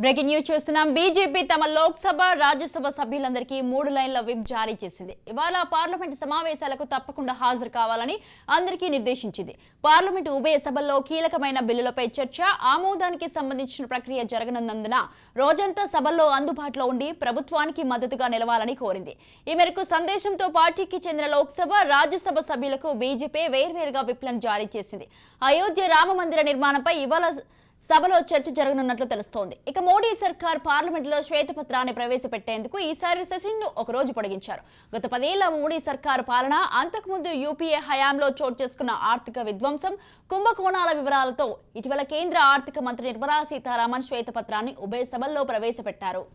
Breaking news చూస్తున్నాం. BJP తమ లోక్సభ రాజ్యసభ సభ్యులందరికీ 3 లైన్ల విప్ జారీ చేసింది. ఇవాళ పార్లమెంటు సమావేశాలకు తప్పకుండా హాజరు కావాలని అందరికీ నిర్దేశించింది. పార్లమెంటు ఉభయ సభల్లో కీలకమైన బిల్లులపై చర్చ, ఆమోదానికి సంబంధించిన ప్రక్రియ జరగనున్నందున రోజంతా సభల్లో అందుబాటులో ఉండి ప్రభుత్వానికి మద్దతుగా నిలవాలని కోరింది. ఈ మేరకు సందేశంతో పార్టీకి చెందిన లోక్సభ, రాజ్యసభ సభ్యులకు బీజేపీ వేర్వేరుగా విప్లను జారీ చేసింది. అయోధ్య రామ మందిర నిర్మాణంపై ఇవాళ సభలో చర్చ జరగనున్నట్లు తెలుస్తోంది. ఇక మోడీ సర్కార్ పార్లమెంటులో శ్వేతపత్రాన్ని ప్రవేశపెట్టేందుకు ఈసారి సెషన్ను ఒక రోజు పొడిగించారు. గత 10 ఏళ్ల మోడీ సర్కార్ పాలన, అంతకుముందు యూపీఏ హయాంలో చోటు చేసుకున్న ఆర్థిక విధ్వంసం, కుంభకోణాల వివరాలతో ఇటీవల కేంద్ర ఆర్థిక మంత్రి నిర్మలా సీతారామన్ శ్వేతపత్రాన్ని ఉభయ సభల్లో ప్రవేశపెట్టారు.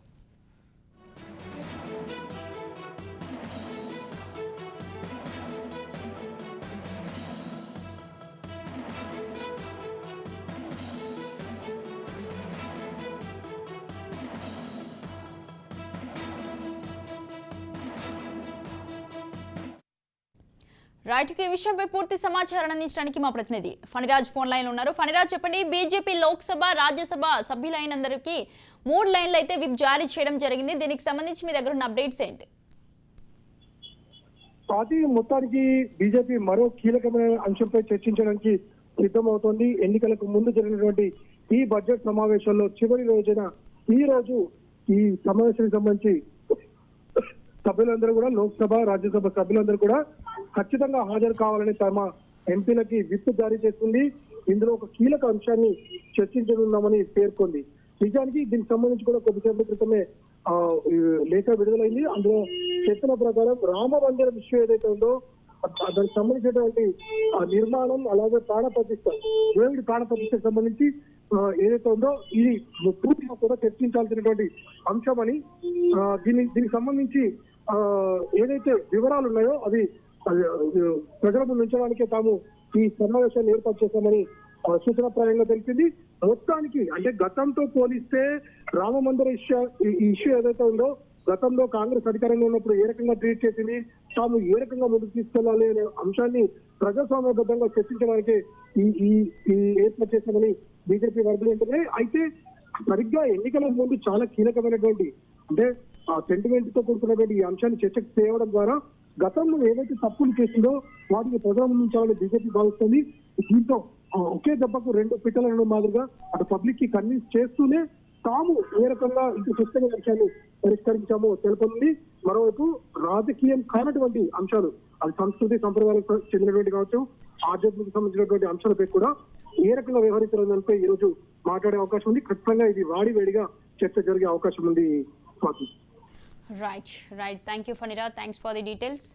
రైట్, ఈ విషయంపై పూర్తి సమాచారం అందించడానికి మా ప్రతినిధి ఫణిరాజ్ ఫోన్ లైన్ ఉన్నారు. ఫణిరాజ్, చెప్పండి, బీజేపీ లోక్సభ, రాజ్యసభ సభ్యులైనందరికీ 3 లైన్లు అయితే విప్ జారీ చేయడం జరిగింది. దీనికి సంబంధించి మీ దగ్గర ఉన్న అప్డేట్స్ ఏంటి? పార్టీ మొత్తానికి బీజేపీ మరో కీలకమైన అంశంపై చర్చించడానికి సిద్ధమవుతోంది. ఎన్నికలకు ముందు జరిగినటువంటి ఈ బడ్జెట్ సమావేశంలో చివరి రోజున ఈ రోజు ఈ సమావేశానికి సంబంధించి సభ్యులందరూ కూడా, లోక్సభ, రాజ్యసభ సభ్యులందరూ కూడా ఖచ్చితంగా హాజరు కావాలని తమ ఎంపీలకి విప్ జారీ చేస్తుంది. ఇందులో ఒక కీలక అంశాన్ని చర్చించనున్నామని పేర్కొంది. నిజానికి దీనికి సంబంధించి కూడా కొద్దిసేపటి క్రితమే లేఖ విడుదలైంది. అందులో చెప్పిన ప్రకారం రామ మందిరం విషయం ఏదైతే ఉందో దానికి సంబంధించినటువంటి నిర్మాణం, అలాగే ప్రాణప్రతిష్ఠ, దేవుడి ప్రాణప్రతిష్ఠకు సంబంధించి ఏదైతే ఉందో ఇది పూర్తిగా కూడా చర్చించాల్సినటువంటి అంశం అని, దీనికి సంబంధించి ఏదైతే వివరాలు ఉన్నాయో అవి ప్రజల ముందు ఉంచడానికే తాము ఈ సమావేశాన్ని ఏర్పాటు చేశామని సూచనప్రాయంగా తెలిసింది. మొత్తానికి అంటే గతంతో పోలిస్తే రామ మందిర ఇష్యూ ఏదైతే ఉందో, గతంలో కాంగ్రెస్ అధికారంలో ఉన్నప్పుడు ఏ రకంగా ట్రీట్ చేసింది, తాము ఏ రకంగా ముందుకు తీసుకెళ్లాలి అనే అంశాన్ని ప్రజాస్వామ్యబద్ధంగా చర్చించడానికి ఈ ఏర్పాటు చేశామని బీజేపీ వర్గాలు ఉంటున్నాయి. అయితే సరిగ్గా ఎన్నికల ముందు చాలా కీలకమైనటువంటి అంటే సెంటిమెంట్ తో కూడుకున్నటువంటి ఈ అంశాన్ని చర్చకు తేవడం ద్వారా గతంలో ఏదైతే తప్పులు చేసిందో వాటిని ప్రజల ముందుంచాలని బీజేపీ భావిస్తుంది. దీంతో ఒకే దెబ్బకు 2 పిట్టలను మాదిరిగా అటు పబ్లిక్ కి కన్విన్స్ చేస్తూనే తాము ఏ రకంగా ఇంత క్లిష్టమైన అంశాన్ని పరిష్కరించామో తెలుపుతుంది. మరోవైపు రాజకీయం కానటువంటి అంశాలు, అది సంస్కృతి సంప్రదాయాలకు చెందినటువంటి కావచ్చు, ఆధ్యాత్మిక సంబంధించినటువంటి అంశాలపై కూడా ఏ రకంగా వ్యవహరించాలనిపై ఈ రోజు మాట్లాడే అవకాశం ఉంది. ఖచ్చితంగా ఇది వాడివేడిగా చర్చ జరిగే అవకాశం ఉంది. Right, thank you Phaniraj, thanks for the details.